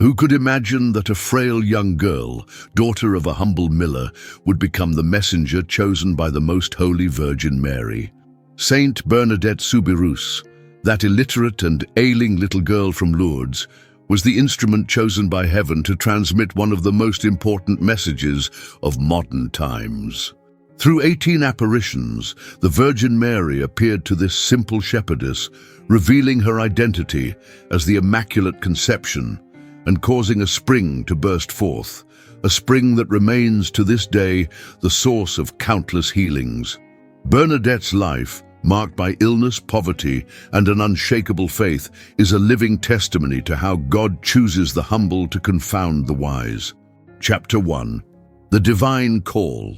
Who could imagine that a frail young girl, daughter of a humble miller, would become the messenger chosen by the Most Holy Virgin Mary? Saint Bernadette Soubirous, that illiterate and ailing little girl from Lourdes, was the instrument chosen by heaven to transmit one of the most important messages of modern times. Through 18 apparitions, the Virgin Mary appeared to this simple shepherdess, revealing her identity as the Immaculate Conception and causing a spring to burst forth, a spring that remains to this day the source of countless healings. Bernadette's life, marked by illness, poverty, and an unshakable faith, is a living testimony to how God chooses the humble to confound the wise. Chapter 1. The Divine Call.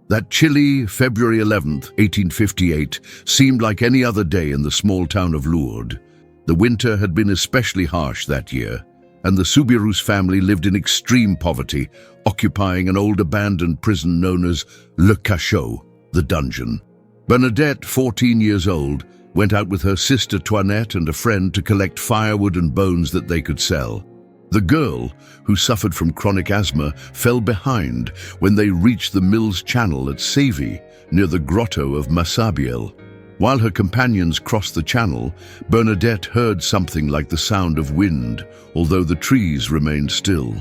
That chilly February 11th, 1858, seemed like any other day in the small town of Lourdes. The winter had been especially harsh that year, and the Soubirous family lived in extreme poverty, occupying an old abandoned prison known as Le Cachot, the dungeon. Bernadette, 14 years old, went out with her sister Toinette and a friend to collect firewood and bones that they could sell. The girl, who suffered from chronic asthma, fell behind when they reached the mill's channel at Sévy, near the grotto of Massabielle. While her companions crossed the channel, Bernadette heard something like the sound of wind, although the trees remained still.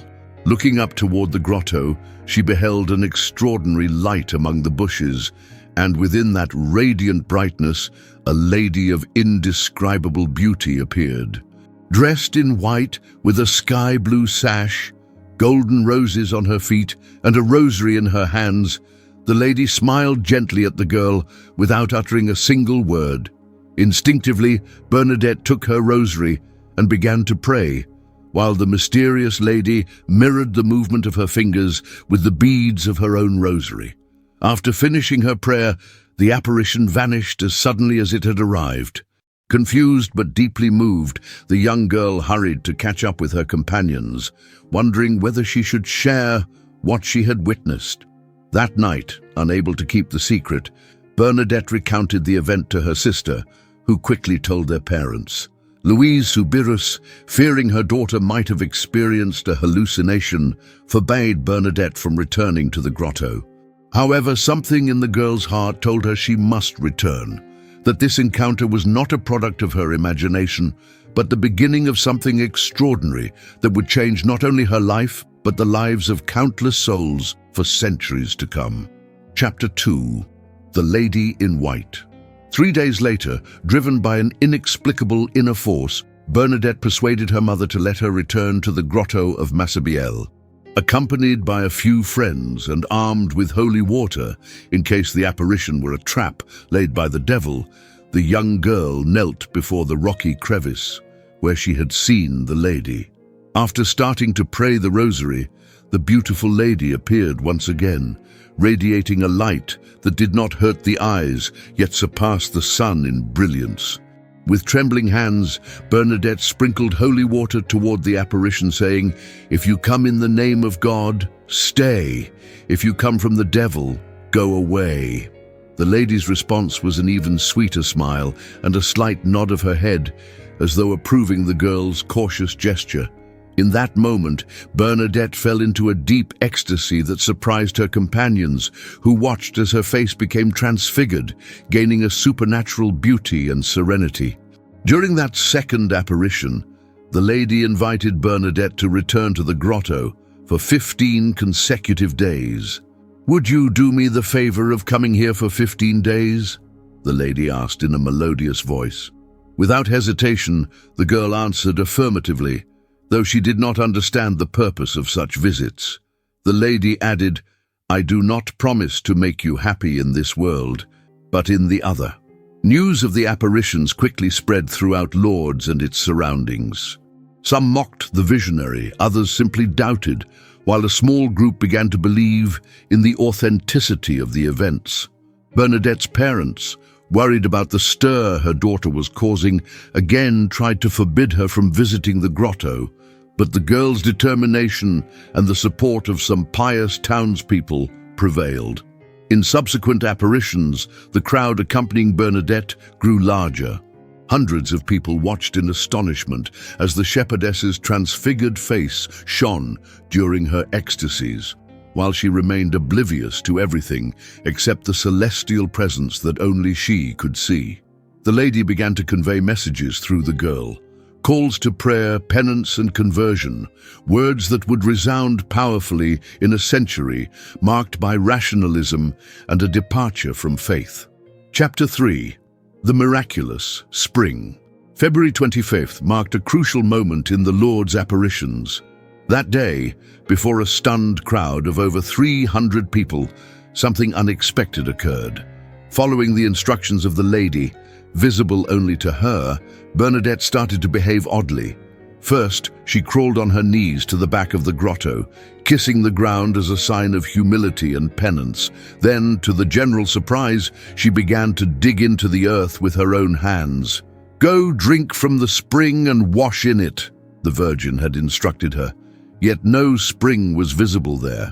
Looking up toward the grotto, she beheld an extraordinary light among the bushes, and within that radiant brightness, a lady of indescribable beauty appeared. Dressed in white, with a sky-blue sash, golden roses on her feet, and a rosary in her hands, the lady smiled gently at the girl without uttering a single word. Instinctively, Bernadette took her rosary and began to pray, while the mysterious lady mirrored the movement of her fingers with the beads of her own rosary. After finishing her prayer, the apparition vanished as suddenly as it had arrived. Confused but deeply moved, the young girl hurried to catch up with her companions, wondering whether she should share what she had witnessed. That night, unable to keep the secret, Bernadette recounted the event to her sister, who quickly told their parents. Louise Soubirous, fearing her daughter might have experienced a hallucination, forbade Bernadette from returning to the grotto. However, something in the girl's heart told her she must return, that this encounter was not a product of her imagination, but the beginning of something extraordinary that would change not only her life, but the lives of countless souls for centuries to come. Chapter 2. The Lady in White. 3 days later, driven by an inexplicable inner force, Bernadette persuaded her mother to let her return to the grotto of Massabielle. Accompanied by a few friends and armed with holy water, in case the apparition were a trap laid by the devil, the young girl knelt before the rocky crevice where she had seen the lady. After starting to pray the rosary, the beautiful lady appeared once again, radiating a light that did not hurt the eyes, yet surpassed the sun in brilliance. With trembling hands, Bernadette sprinkled holy water toward the apparition, saying, "If you come in the name of God, stay. If you come from the devil, go away." The lady's response was an even sweeter smile and a slight nod of her head, as though approving the girl's cautious gesture. In that moment, Bernadette fell into a deep ecstasy that surprised her companions, who watched as her face became transfigured, gaining a supernatural beauty and serenity. During that second apparition, the lady invited Bernadette to return to the grotto for 15 consecutive days. "Would you do me the favor of coming here for 15 days?" the lady asked in a melodious voice. Without hesitation, the girl answered affirmatively, though she did not understand the purpose of such visits. The lady added, "I do not promise to make you happy in this world, but in the other." News of the apparitions quickly spread throughout Lourdes and its surroundings. Some mocked the visionary, others simply doubted, while a small group began to believe in the authenticity of the events. Bernadette's parents, worried about the stir her daughter was causing, again tried to forbid her from visiting the grotto, but the girl's determination and the support of some pious townspeople prevailed. In subsequent apparitions, the crowd accompanying Bernadette grew larger. Hundreds of people watched in astonishment as the shepherdess's transfigured face shone during her ecstasies, while she remained oblivious to everything except the celestial presence that only she could see. The lady began to convey messages through the girl, calls to prayer, penance, and conversion, words that would resound powerfully in a century marked by rationalism and a departure from faith. Chapter 3. The Miraculous, Spring. February 25th marked a crucial moment in the Lourdes apparitions. That day, before a stunned crowd of over 300 people, something unexpected occurred. Following the instructions of the lady, visible only to her, Bernadette started to behave oddly. First, she crawled on her knees to the back of the grotto, kissing the ground as a sign of humility and penance. Then, to the general surprise, she began to dig into the earth with her own hands. "Go drink from the spring and wash in it," the Virgin had instructed her. Yet no spring was visible there.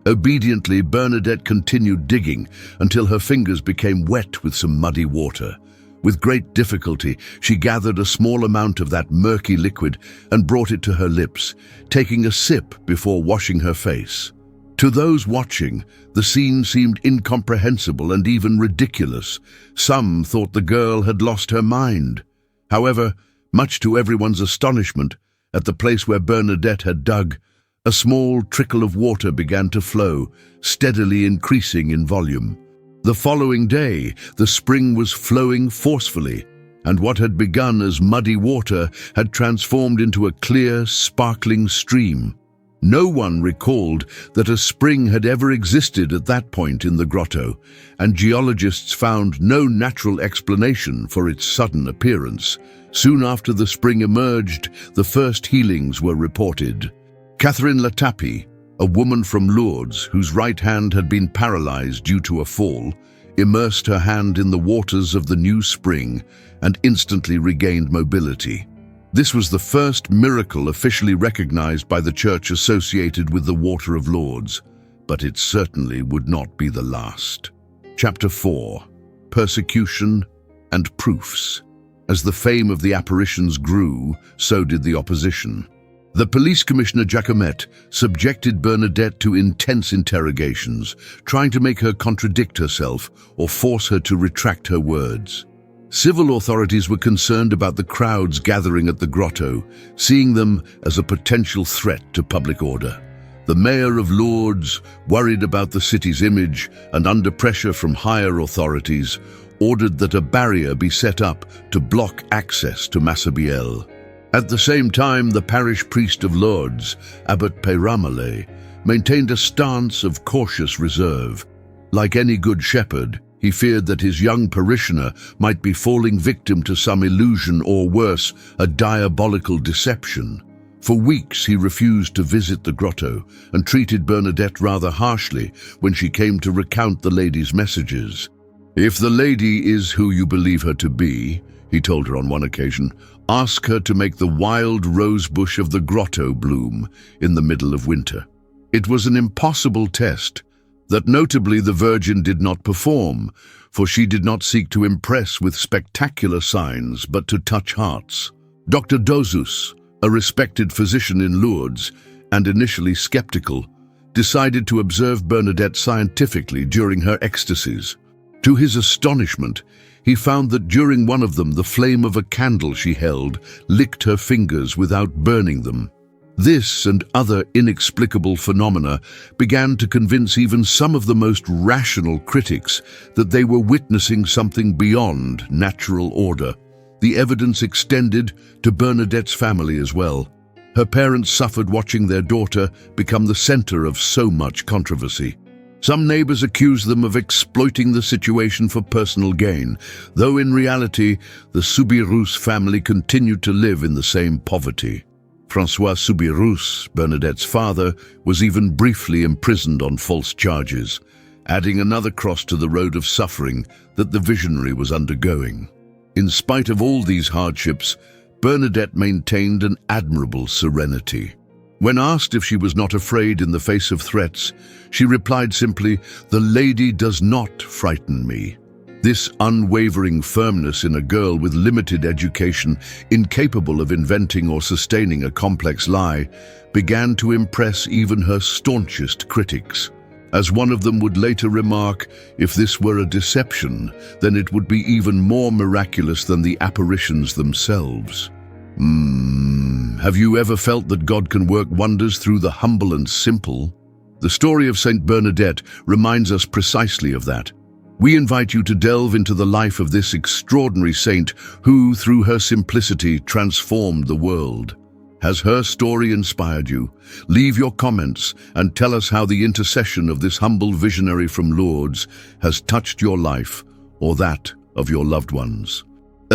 Obediently, Bernadette continued digging until her fingers became wet with some muddy water. With great difficulty, she gathered a small amount of that murky liquid and brought it to her lips, taking a sip before washing her face. To those watching, the scene seemed incomprehensible and even ridiculous. Some thought the girl had lost her mind. However, much to everyone's astonishment, at the place where Bernadette had dug, a small trickle of water began to flow, steadily increasing in volume. The following day, the spring was flowing forcefully, and what had begun as muddy water had transformed into a clear, sparkling stream. No one recalled that a spring had ever existed at that point in the grotto, and geologists found no natural explanation for its sudden appearance. Soon after the spring emerged, the first healings were reported. Catherine Latapie, a woman from Lourdes whose right hand had been paralyzed due to a fall, immersed her hand in the waters of the new spring and instantly regained mobility. This was the first miracle officially recognized by the church associated with the water of Lourdes, but it certainly would not be the last. Chapter 4. Persecution and Proofs. As the fame of the apparitions grew, so did the opposition. The police commissioner Jacomet subjected Bernadette to intense interrogations, trying to make her contradict herself or force her to retract her words. Civil authorities were concerned about the crowds gathering at the grotto, seeing them as a potential threat to public order. The mayor of Lourdes, worried about the city's image and under pressure from higher authorities, ordered that a barrier be set up to block access to Massabielle. At the same time, the parish priest of Lourdes, Abbot Peyramale, maintained a stance of cautious reserve. Like any good shepherd, he feared that his young parishioner might be falling victim to some illusion or worse, a diabolical deception. For weeks he refused to visit the grotto and treated Bernadette rather harshly when she came to recount the lady's messages. "If the lady is who you believe her to be," he told her on one occasion, "ask her to make the wild rose bush of the grotto bloom in the middle of winter." It was an impossible test that notably the Virgin did not perform, for she did not seek to impress with spectacular signs but to touch hearts. Dr. Dozus, a respected physician in Lourdes and initially skeptical, decided to observe Bernadette scientifically during her ecstasies. To his astonishment, he found that during one of them the flame of a candle she held licked her fingers without burning them. This and other inexplicable phenomena began to convince even some of the most rational critics that they were witnessing something beyond natural order. The evidence extended to Bernadette's family as well. Her parents suffered watching their daughter become the center of so much controversy. Some neighbors accused them of exploiting the situation for personal gain, though in reality, the Soubirous family continued to live in the same poverty. François Soubirous, Bernadette's father, was even briefly imprisoned on false charges, adding another cross to the road of suffering that the visionary was undergoing. In spite of all these hardships, Bernadette maintained an admirable serenity. When asked if she was not afraid in the face of threats, she replied simply, "The lady does not frighten me." This unwavering firmness in a girl with limited education, incapable of inventing or sustaining a complex lie, began to impress even her staunchest critics. As one of them would later remark, if this were a deception, then it would be even more miraculous than the apparitions themselves. Have you ever felt that God can work wonders through the humble and simple? The story of Saint Bernadette reminds us precisely of that. We invite you to delve into the life of this extraordinary saint who, through her simplicity, transformed the world. Has her story inspired you? Leave your comments and tell us how the intercession of this humble visionary from Lourdes has touched your life or that of your loved ones.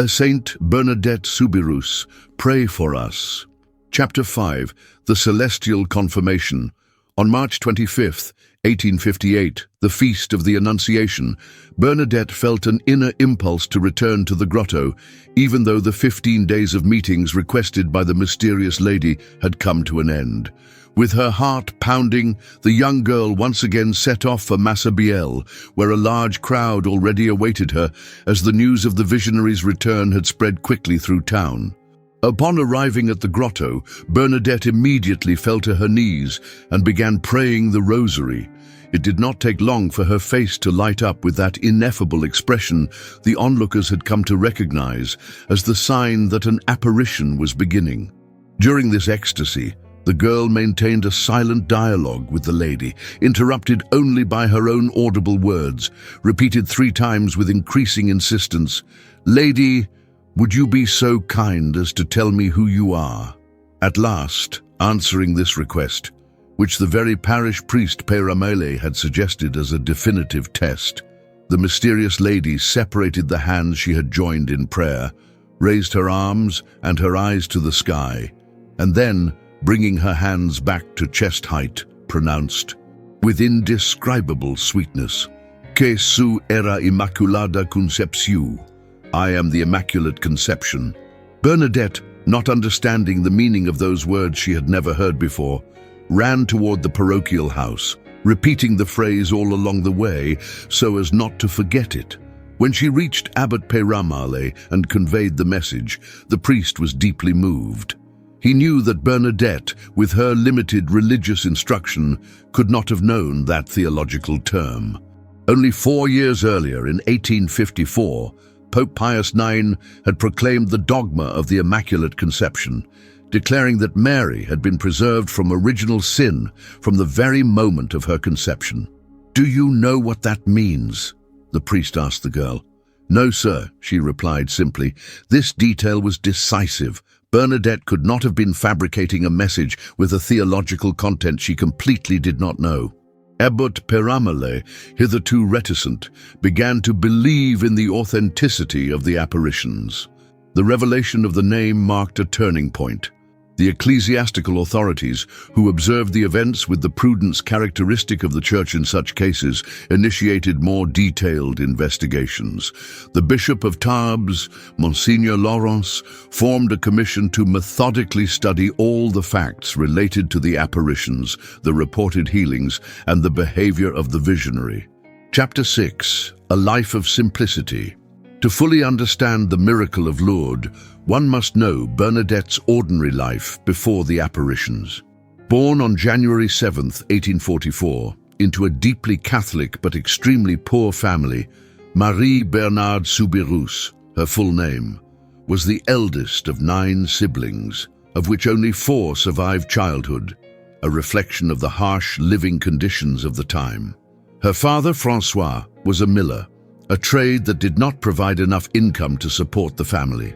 Saint Bernadette Soubirous, pray for us. Chapter 5, The Celestial Confirmation. On March 25th, 1858, the Feast of the Annunciation, Bernadette felt an inner impulse to return to the grotto, even though the 15 days of meetings requested by the mysterious lady had come to an end. With her heart pounding, the young girl once again set off for Massabielle, where a large crowd already awaited her, as the news of the visionary's return had spread quickly through town. Upon arriving at the grotto, Bernadette immediately fell to her knees and began praying the rosary. It did not take long for her face to light up with that ineffable expression the onlookers had come to recognize as the sign that an apparition was beginning. During this ecstasy, the girl maintained a silent dialogue with the lady, interrupted only by her own audible words, repeated 3 times with increasing insistence, "Lady, would you be so kind as to tell me who you are?" At last, answering this request, which the very parish priest Péramele had suggested as a definitive test, the mysterious lady separated the hands she had joined in prayer, raised her arms and her eyes to the sky, and then, bringing her hands back to chest height, pronounced, with indescribable sweetness, "Que su era immaculada concepción." I am the Immaculate Conception. Bernadette, not understanding the meaning of those words she had never heard before, ran toward the parochial house, repeating the phrase all along the way so as not to forget it. When she reached Abbot Péramele and conveyed the message, the priest was deeply moved. He knew that Bernadette, with her limited religious instruction, could not have known that theological term. Only 4 years earlier, in 1854, Pope Pius IX had proclaimed the dogma of the Immaculate Conception, declaring that Mary had been preserved from original sin from the very moment of her conception. "Do you know what that means?" the priest asked the girl. "No, sir," she replied simply. This detail was decisive. Bernadette could not have been fabricating a message with a theological content she completely did not know. Abbot Péramele, hitherto reticent, began to believe in the authenticity of the apparitions. The revelation of the name marked a turning point. The ecclesiastical authorities, who observed the events with the prudence characteristic of the Church in such cases, initiated more detailed investigations. The Bishop of Tarbes, Monsignor Laurence, formed a commission to methodically study all the facts related to the apparitions, the reported healings, and the behavior of the visionary. Chapter 6. A Life of Simplicity. To fully understand the miracle of Lourdes, one must know Bernadette's ordinary life before the apparitions. Born on January 7, 1844, into a deeply Catholic but extremely poor family, Marie Bernadette Soubirous, her full name, was the eldest of 9 siblings, of which only 4 survived childhood, a reflection of the harsh living conditions of the time. Her father, François, was a miller, a trade that did not provide enough income to support the family.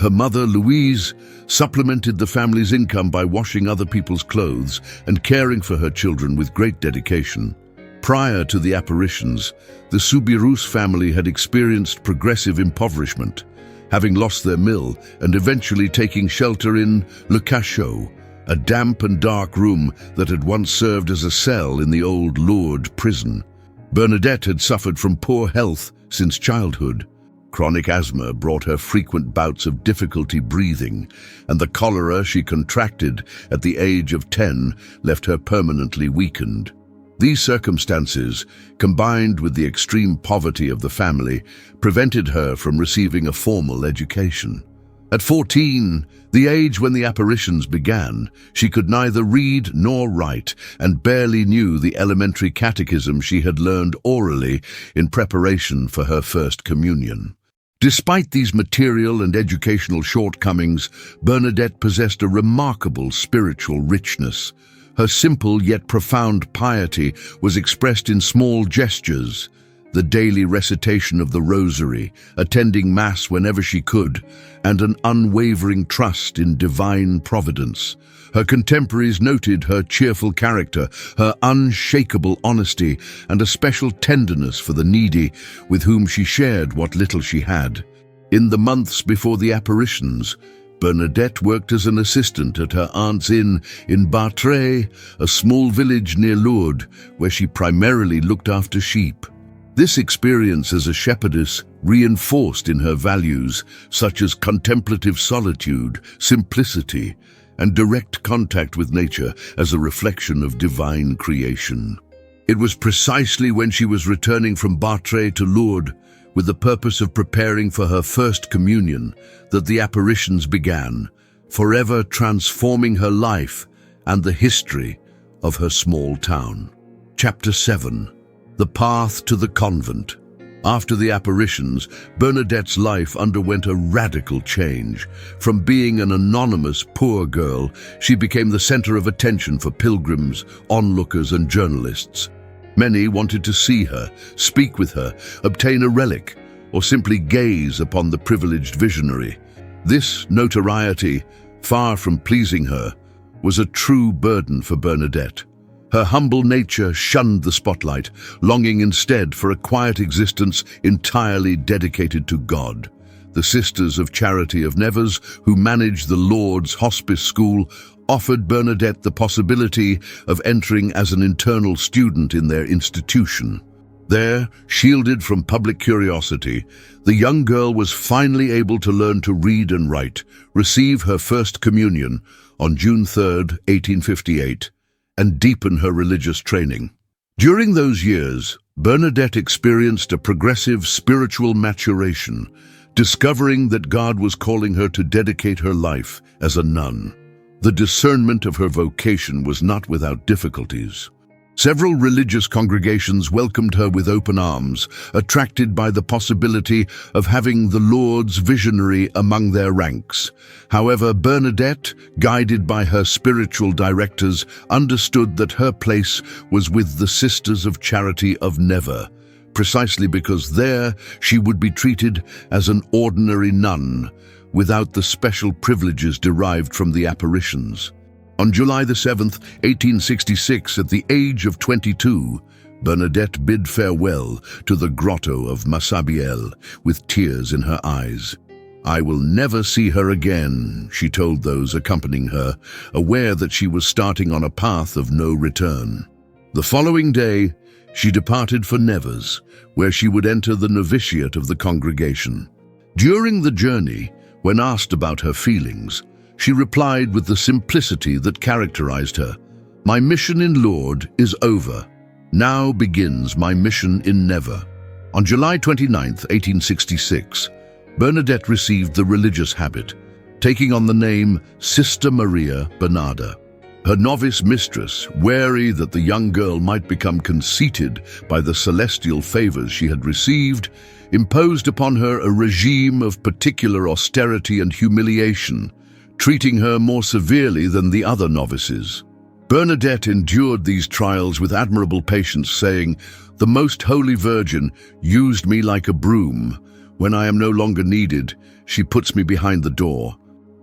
Her mother, Louise, supplemented the family's income by washing other people's clothes and caring for her children with great dedication. Prior to the apparitions, the Soubirous family had experienced progressive impoverishment, having lost their mill and eventually taking shelter in Le Cachot, a damp and dark room that had once served as a cell in the old Lourdes prison. Bernadette had suffered from poor health since childhood. Chronic asthma brought her frequent bouts of difficulty breathing, and the cholera she contracted at the age of 10 left her permanently weakened. These circumstances, combined with the extreme poverty of the family, prevented her from receiving a formal education. At 14, the age when the apparitions began, she could neither read nor write and barely knew the elementary catechism she had learned orally in preparation for her first communion. Despite these material and educational shortcomings, Bernadette possessed a remarkable spiritual richness. Her simple yet profound piety was expressed in small gestures: the daily recitation of the rosary, attending Mass whenever she could, and an unwavering trust in divine providence. Her contemporaries noted her cheerful character, her unshakable honesty, and a special tenderness for the needy, with whom she shared what little she had. In the months before the apparitions, Bernadette worked as an assistant at her aunt's inn in Bartray, a small village near Lourdes, where she primarily looked after sheep. This experience as a shepherdess reinforced in her values such as contemplative solitude, simplicity, and direct contact with nature as a reflection of divine creation. It was precisely when she was returning from Bartray to Lourdes with the purpose of preparing for her first communion that the apparitions began, forever transforming her life and the history of her small town. Chapter 7. The Path to the Convent. After the apparitions, Bernadette's life underwent a radical change. From being an anonymous poor girl, she became the center of attention for pilgrims, onlookers, and journalists. Many wanted to see her, speak with her, obtain a relic, or simply gaze upon the privileged visionary. This notoriety, far from pleasing her, was a true burden for Bernadette. Her humble nature shunned the spotlight, longing instead for a quiet existence entirely dedicated to God. The Sisters of Charity of Nevers, who managed the Lourdes Hospice School, offered Bernadette the possibility of entering as an internal student in their institution. There, shielded from public curiosity, the young girl was finally able to learn to read and write, receive her first communion on June 3, 1858, and deepen her religious training. During those years, Bernadette experienced a progressive spiritual maturation, discovering that God was calling her to dedicate her life as a nun. The discernment of her vocation was not without difficulties. Several religious congregations welcomed her with open arms, attracted by the possibility of having the Lourdes visionary among their ranks. However, Bernadette, guided by her spiritual directors, understood that her place was with the Sisters of Charity of Nevers, precisely because there she would be treated as an ordinary nun, without the special privileges derived from the apparitions. On July 7, 1866, at the age of 22, Bernadette bid farewell to the grotto of Massabielle with tears in her eyes. "I will never see her again," she told those accompanying her, aware that she was starting on a path of no return. The following day, she departed for Nevers, where she would enter the novitiate of the congregation. During the journey, when asked about her feelings, she replied with the simplicity that characterized her, "My mission in Lourdes is over. Now begins my mission in Nevers." On July 29, 1866, Bernadette received the religious habit, taking on the name Sister Maria Bernarda. Her novice mistress, wary that the young girl might become conceited by the celestial favors she had received, imposed upon her a regime of particular austerity and humiliation, treating her more severely than the other novices. Bernadette endured these trials with admirable patience, saying, "The Most Holy Virgin used me like a broom. When I am no longer needed, she puts me behind the door."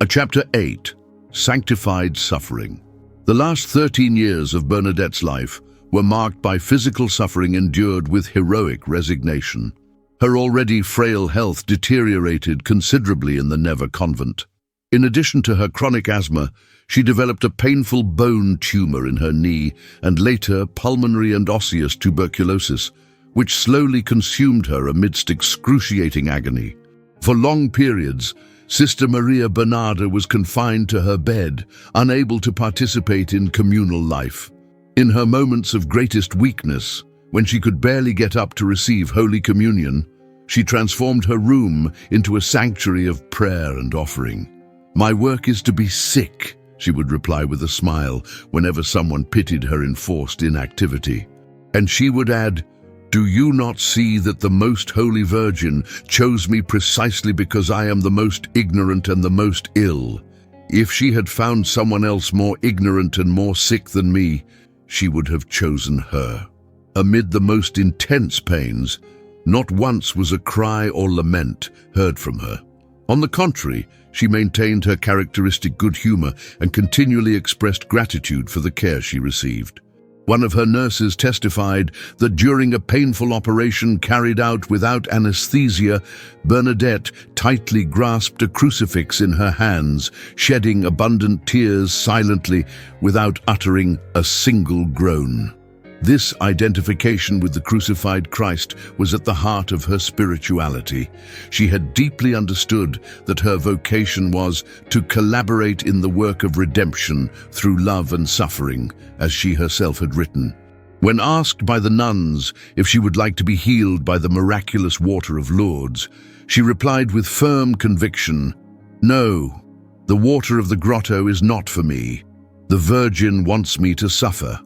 Chapter 8. Sanctified Suffering. The last 13 years of Bernadette's life were marked by physical suffering endured with heroic resignation. Her already frail health deteriorated considerably in the Nevers convent. In addition to her chronic asthma, she developed a painful bone tumor in her knee and later pulmonary and osseous tuberculosis, which slowly consumed her amidst excruciating agony. For long periods, Sister Maria Bernarda was confined to her bed, unable to participate in communal life. In her moments of greatest weakness, when she could barely get up to receive Holy Communion, she transformed her room into a sanctuary of prayer and offering. "My work is to be sick," she would reply with a smile whenever someone pitied her enforced inactivity. And she would add, "Do you not see that the Most Holy Virgin chose me precisely because I am the most ignorant and the most ill? If she had found someone else more ignorant and more sick than me, she would have chosen her." Amid the most intense pains, not once was a cry or lament heard from her. On the contrary, she maintained her characteristic good humor and continually expressed gratitude for the care she received. One of her nurses testified that during a painful operation carried out without anesthesia, Bernadette tightly grasped a crucifix in her hands, shedding abundant tears silently without uttering a single groan. This identification with the crucified Christ was at the heart of her spirituality. She had deeply understood that her vocation was to collaborate in the work of redemption through love and suffering, as she herself had written. When asked by the nuns if she would like to be healed by the miraculous water of Lourdes, she replied with firm conviction, "No, the water of the grotto is not for me. The Virgin wants me to suffer."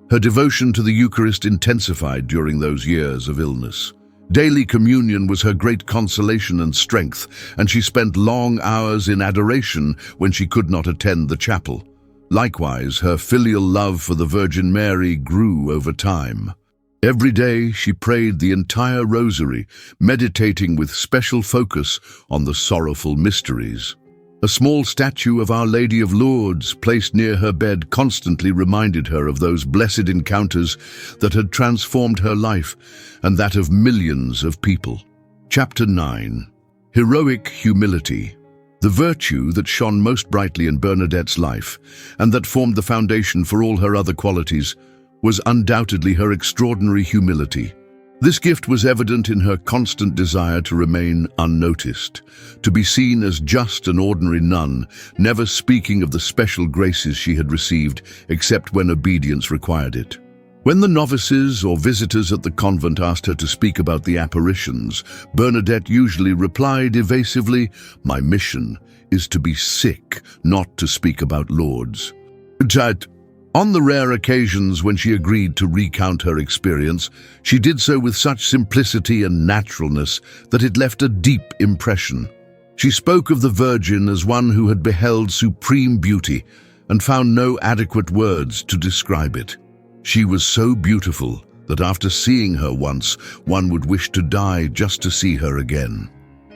Her devotion to the Eucharist intensified during those years of illness. Daily communion was her great consolation and strength, and she spent long hours in adoration when she could not attend the chapel. Likewise, her filial love for the Virgin Mary grew over time. Every day she prayed the entire rosary, meditating with special focus on the sorrowful mysteries. A small statue of Our Lady of Lourdes placed near her bed constantly reminded her of those blessed encounters that had transformed her life and that of millions of people. Chapter 9. Heroic Humility. The virtue that shone most brightly in Bernadette's life, and that formed the foundation for all her other qualities, was undoubtedly her extraordinary humility. This gift was evident in her constant desire to remain unnoticed, to be seen as just an ordinary nun, never speaking of the special graces she had received except when obedience required it. When the novices or visitors at the convent asked her to speak about the apparitions, Bernadette usually replied evasively, "My mission is to be sick, not to speak about Lourdes." On the rare occasions when she agreed to recount her experience, she did so with such simplicity and naturalness that it left a deep impression. She spoke of the Virgin as one who had beheld supreme beauty and found no adequate words to describe it. She was so beautiful that after seeing her once, one would wish to die just to see her again.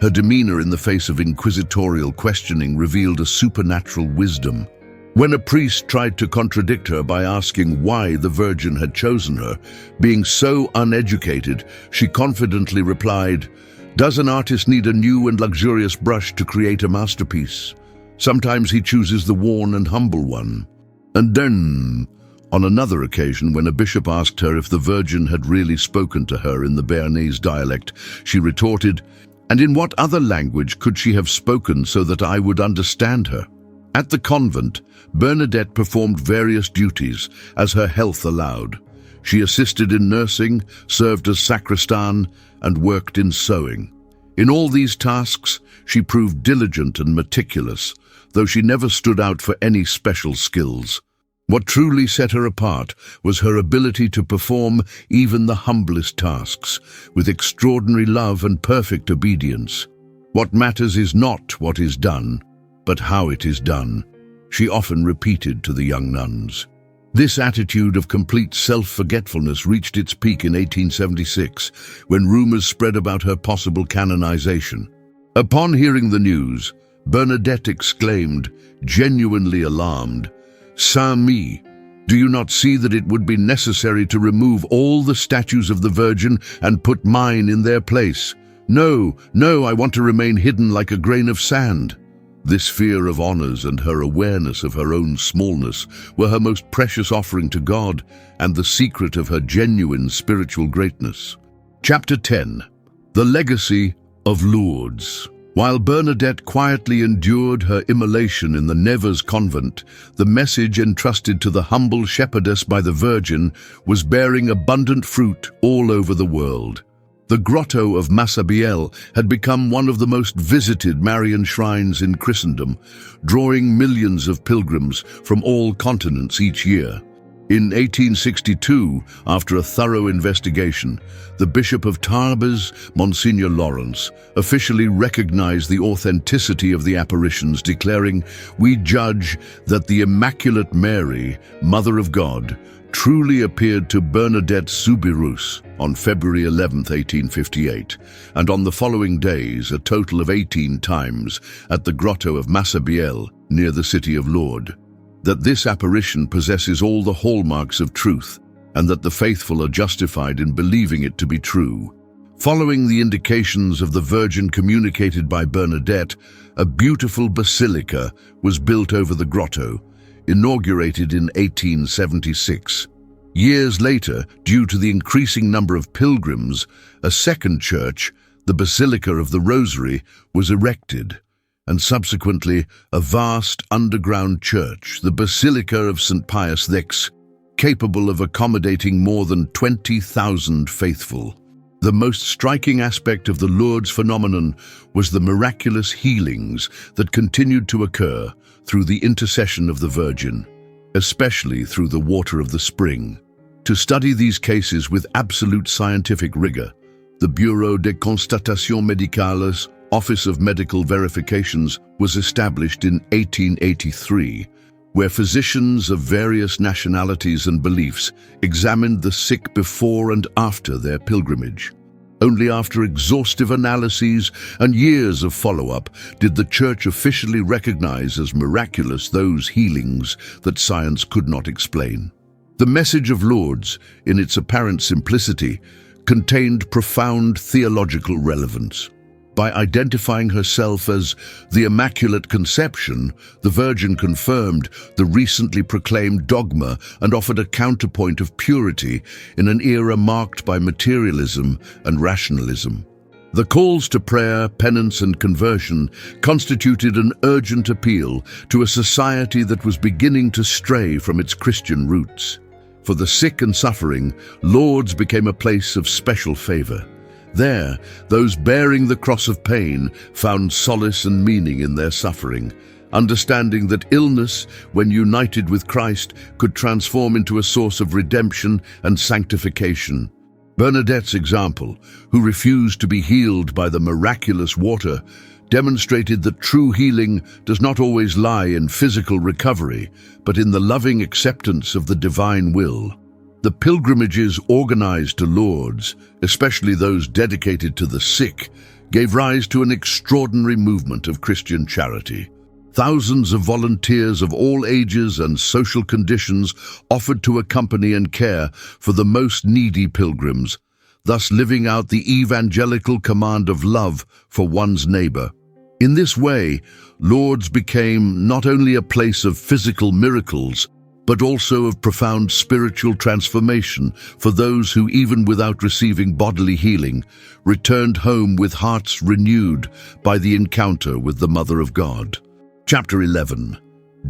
Her demeanor in the face of inquisitorial questioning revealed a supernatural wisdom. When a priest tried to contradict her by asking why the Virgin had chosen her, being so uneducated, she confidently replied, "Does an artist need a new and luxurious brush to create a masterpiece? Sometimes he chooses the worn and humble one." And then, on another occasion, when a bishop asked her if the Virgin had really spoken to her in the Béarnese dialect, she retorted, "And in what other language could she have spoken so that I would understand her?" At the convent, Bernadette performed various duties as her health allowed. She assisted in nursing, served as sacristan, and worked in sewing. In all these tasks, she proved diligent and meticulous, though she never stood out for any special skills. What truly set her apart was her ability to perform even the humblest tasks, with extraordinary love and perfect obedience. "What matters is not what is done, but how it is done," she often repeated to the young nuns. This attitude of complete self-forgetfulness reached its peak in 1876, when rumors spread about her possible canonization. Upon hearing the news, Bernadette exclaimed, genuinely alarmed, "Saint-Me, do you not see that it would be necessary to remove all the statues of the Virgin and put mine in their place? No, no, I want to remain hidden like a grain of sand." This fear of honors and her awareness of her own smallness were her most precious offering to God and the secret of her genuine spiritual greatness. Chapter 10. The Legacy of Lourdes. While Bernadette quietly endured her immolation in the Nevers convent, the message entrusted to the humble shepherdess by the Virgin was bearing abundant fruit all over the world. The grotto of Massabielle had become one of the most visited Marian shrines in Christendom, drawing millions of pilgrims from all continents each year. In 1862, after a thorough investigation, the Bishop of Tarbes, Monsignor Lawrence, officially recognized the authenticity of the apparitions, declaring, "We judge that the Immaculate Mary, Mother of God, truly appeared to Bernadette Soubirous on February 11, 1858, and on the following days a total of 18 times at the grotto of Massabielle near the city of Lourdes. That this apparition possesses all the hallmarks of truth, and that the faithful are justified in believing it to be true." Following the indications of the Virgin communicated by Bernadette, a beautiful basilica was built over the grotto, inaugurated in 1876. Years later, due to the increasing number of pilgrims, a second church, the Basilica of the Rosary, was erected, and subsequently a vast underground church, the Basilica of St. Pius X, capable of accommodating more than 20,000 faithful. The most striking aspect of the Lourdes phenomenon was the miraculous healings that continued to occur through the intercession of the Virgin, especially through the water of the spring. To study these cases with absolute scientific rigor, the Bureau de Constatation Médicales, Office of Medical Verifications, was established in 1883, where physicians of various nationalities and beliefs examined the sick before and after their pilgrimage. Only after exhaustive analyses and years of follow-up did the Church officially recognize as miraculous those healings that science could not explain. The message of Lourdes, in its apparent simplicity, contained profound theological relevance. By identifying herself as the Immaculate Conception, the Virgin confirmed the recently proclaimed dogma and offered a counterpoint of purity in an era marked by materialism and rationalism. The calls to prayer, penance, and conversion constituted an urgent appeal to a society that was beginning to stray from its Christian roots. For the sick and suffering, Lourdes became a place of special favor. There, those bearing the cross of pain found solace and meaning in their suffering, understanding that illness, when united with Christ, could transform into a source of redemption and sanctification. Bernadette's example, who refused to be healed by the miraculous water, demonstrated that true healing does not always lie in physical recovery, but in the loving acceptance of the divine will. The pilgrimages organized to Lourdes, especially those dedicated to the sick, gave rise to an extraordinary movement of Christian charity. Thousands of volunteers of all ages and social conditions offered to accompany and care for the most needy pilgrims, thus living out the evangelical command of love for one's neighbor. In this way, Lourdes became not only a place of physical miracles, but also of profound spiritual transformation for those who, even without receiving bodily healing, returned home with hearts renewed by the encounter with the Mother of God. Chapter 11.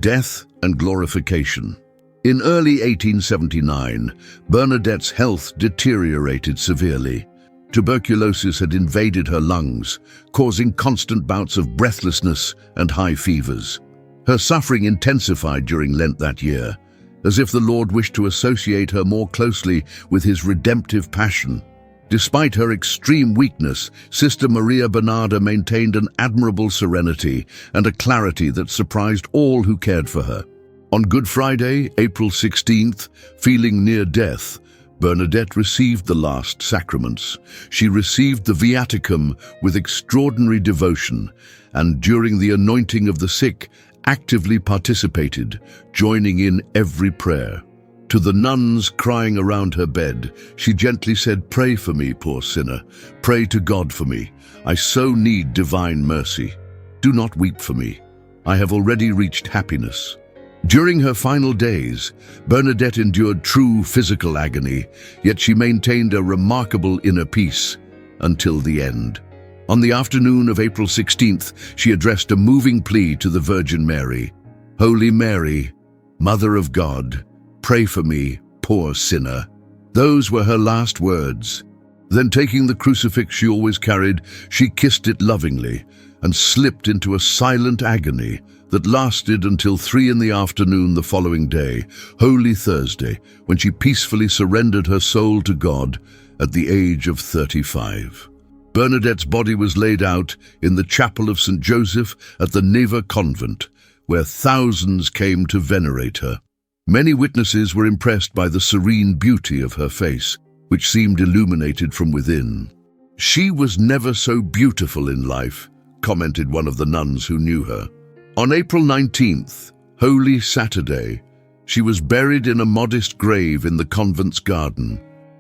Death and Glorification. In early 1879, Bernadette's health deteriorated severely. Tuberculosis had invaded her lungs, causing constant bouts of breathlessness and high fevers. Her suffering intensified during Lent that year, as if the Lord wished to associate her more closely with his redemptive passion. Despite her extreme weakness, Sister Maria Bernarda maintained an admirable serenity and a clarity that surprised all who cared for her. On Good Friday, April 16th, feeling near death, Bernadette received the last sacraments. She received the viaticum with extraordinary devotion, and during the anointing of the sick, actively participated, joining in every prayer. To the nuns crying around her bed, she gently said, "Pray for me, poor sinner. Pray to God for me. I so need divine mercy. Do not weep for me. I have already reached happiness." During her final days, Bernadette endured true physical agony, yet she maintained a remarkable inner peace until the end. On the afternoon of April 16th, she addressed a moving plea to the Virgin Mary. "Holy Mary, Mother of God, pray for me, poor sinner." Those were her last words. Then, taking the crucifix she always carried, she kissed it lovingly and slipped into a silent agony that lasted until 3 in the afternoon the following day, Holy Thursday, when she peacefully surrendered her soul to God at the age of 35. Bernadette's body was laid out in the chapel of St. Joseph at the Neva convent, where thousands came to venerate her. Many witnesses were impressed by the serene beauty of her face, which seemed illuminated from within. "She was never so beautiful in life," commented one of the nuns who knew her. On April 19th, Holy Saturday, she was buried in a modest grave in the convent's garden.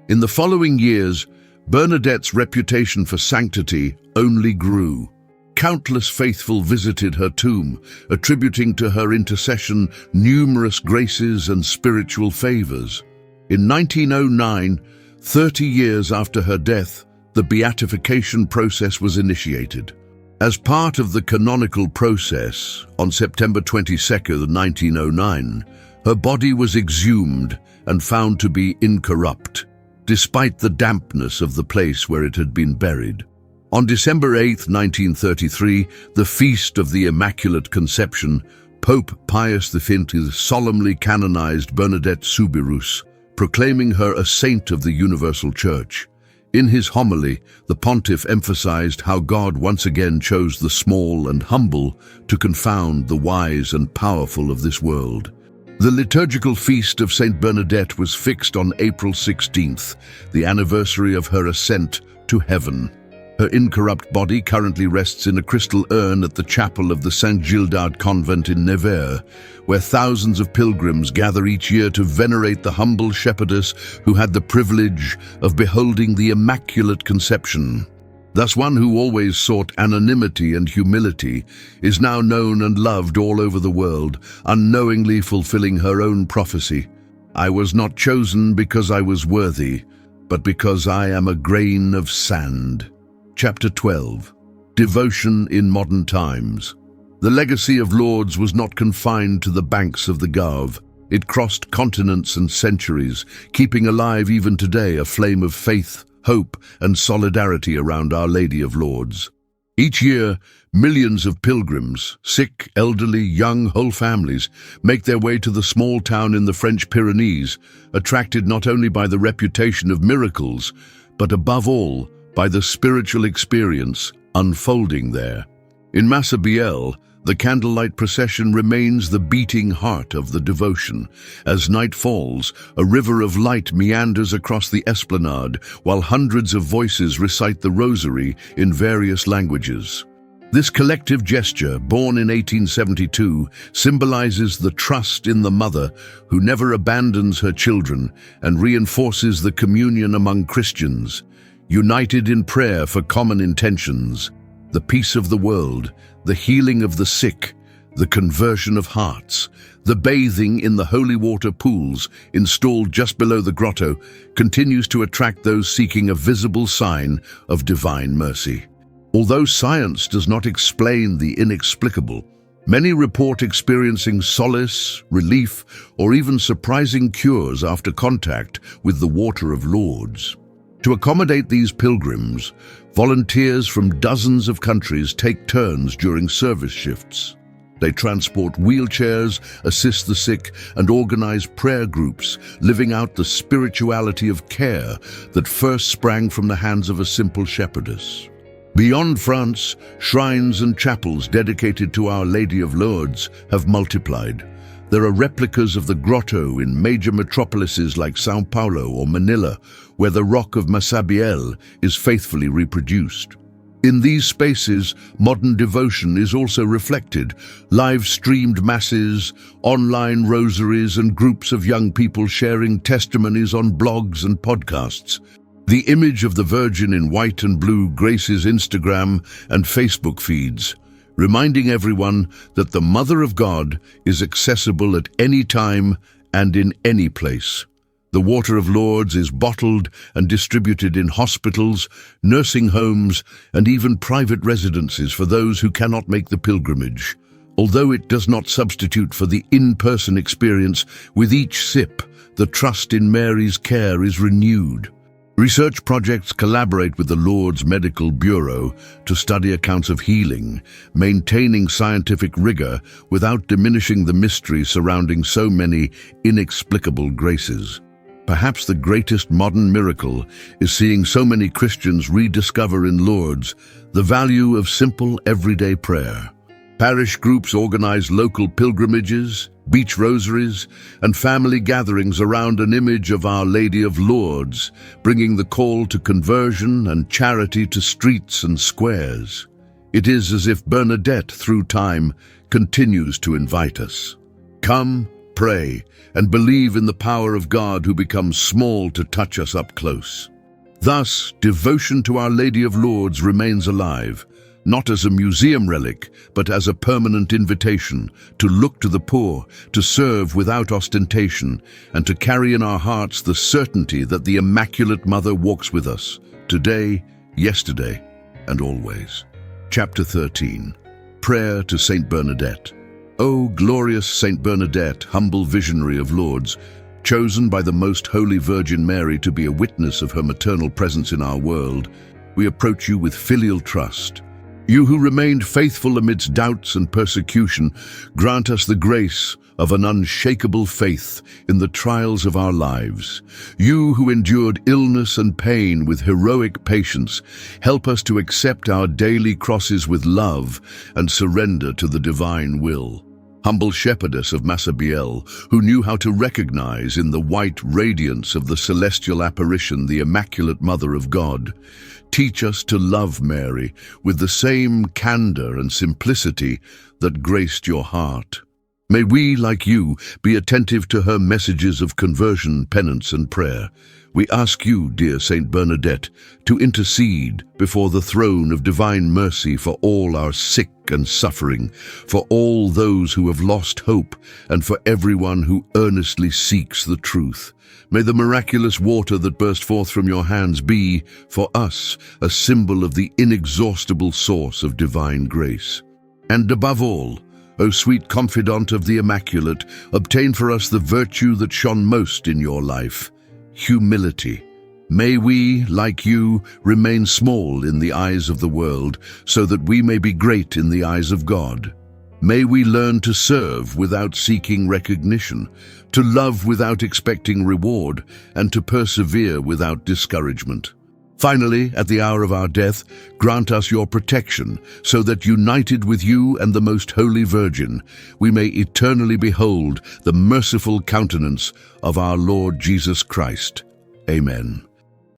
In the following years, Bernadette's reputation for sanctity only grew. Countless faithful visited her tomb, attributing to her intercession numerous graces and spiritual favors. In 1909, 30 years after her death, the beatification process was initiated. As part of the canonical process, on September 22, 1909, her body was exhumed and found to be incorrupt, despite the dampness of the place where it had been buried. On December 8, 1933, the Feast of the Immaculate Conception, Pope Pius V solemnly canonized Bernadette Soubirous, proclaiming her a saint of the Universal Church. In his homily, the pontiff emphasized how God once again chose the small and humble to confound the wise and powerful of this world. The liturgical feast of Saint Bernadette was fixed on April 16th, the anniversary of her ascent to heaven. Her incorrupt body currently rests in a crystal urn at the chapel of the Saint Gildard convent in Nevers, where thousands of pilgrims gather each year to venerate the humble shepherdess who had the privilege of beholding the Immaculate Conception. Thus, one who always sought anonymity and humility is now known and loved all over the world, unknowingly fulfilling her own prophecy. "I was not chosen because I was worthy, but because I am a grain of sand." Chapter 12. Devotion in Modern Times. The legacy of Lourdes was not confined to the banks of the Gave. It crossed continents and centuries, keeping alive even today a flame of faith, hope, and solidarity around Our Lady of Lourdes. Each year, millions of pilgrims, sick, elderly, young, whole families, make their way to the small town in the French Pyrenees, attracted not only by the reputation of miracles, but above all, by the spiritual experience unfolding there. In Massabielle, the candlelight procession remains the beating heart of the devotion. As night falls, a river of light meanders across the esplanade, while hundreds of voices recite the rosary in various languages. This collective gesture, born in 1872, symbolizes the trust in the mother who never abandons her children and reinforces the communion among Christians, united in prayer for common intentions, the peace of the world, the healing of the sick, the conversion of hearts. The bathing in the holy water pools installed just below the grotto continues to attract those seeking a visible sign of divine mercy. Although science does not explain the inexplicable, many report experiencing solace, relief, or even surprising cures after contact with the water of Lourdes. To accommodate these pilgrims, volunteers from dozens of countries take turns during service shifts. They transport wheelchairs, assist the sick, and organize prayer groups, living out the spirituality of care that first sprang from the hands of a simple shepherdess. Beyond France, shrines and chapels dedicated to Our Lady of Lourdes have multiplied. There are replicas of the grotto in major metropolises like São Paulo or Manila, where the rock of Massabielle is faithfully reproduced. In these spaces, modern devotion is also reflected. Live-streamed masses, online rosaries, and groups of young people sharing testimonies on blogs and podcasts. The image of the Virgin in white and blue graces Instagram and Facebook feeds, reminding everyone that the Mother of God is accessible at any time and in any place. The water of Lourdes is bottled and distributed in hospitals, nursing homes, and even private residences for those who cannot make the pilgrimage. Although it does not substitute for the in-person experience, with each sip, the trust in Mary's care is renewed. Research projects collaborate with the Lourdes Medical Bureau to study accounts of healing, maintaining scientific rigor without diminishing the mystery surrounding so many inexplicable graces. Perhaps the greatest modern miracle is seeing so many Christians rediscover in Lourdes the value of simple everyday prayer. Parish groups organize local pilgrimages, beach rosaries, and family gatherings around an image of Our Lady of Lourdes, bringing the call to conversion and charity to streets and squares. It is as if Bernadette, through time, continues to invite us. Come, pray, and believe in the power of God who becomes small to touch us up close. Thus, devotion to Our Lady of Lourdes remains alive, not as a museum relic, but as a permanent invitation to look to the poor, to serve without ostentation, and to carry in our hearts the certainty that the Immaculate Mother walks with us, today, yesterday, and always. Chapter 13. Prayer to Saint Bernadette. O glorious Saint Bernadette, humble visionary of Lourdes, chosen by the Most Holy Virgin Mary to be a witness of her maternal presence in our world, we approach you with filial trust. You who remained faithful amidst doubts and persecution, grant us the grace of an unshakable faith in the trials of our lives. You who endured illness and pain with heroic patience, help us to accept our daily crosses with love and surrender to the divine will. Humble shepherdess of Massabielle, who knew how to recognize in the white radiance of the celestial apparition the Immaculate Mother of God, teach us to love Mary with the same candor and simplicity that graced your heart. May we, like you, be attentive to her messages of conversion, penance, and prayer. We ask you, dear Saint Bernadette, to intercede before the throne of divine mercy for all our sick and suffering, for all those who have lost hope, and for everyone who earnestly seeks the truth. May the miraculous water that burst forth from your hands be, for us, a symbol of the inexhaustible source of divine grace. And above all, O sweet confidant of the Immaculate, obtain for us the virtue that shone most in your life, humility. May we, like you, remain small in the eyes of the world, so that we may be great in the eyes of God. May we learn to serve without seeking recognition, to love without expecting reward, and to persevere without discouragement. Finally, at the hour of our death, grant us your protection, so that united with you and the Most Holy Virgin, we may eternally behold the merciful countenance of our Lord Jesus Christ. Amen.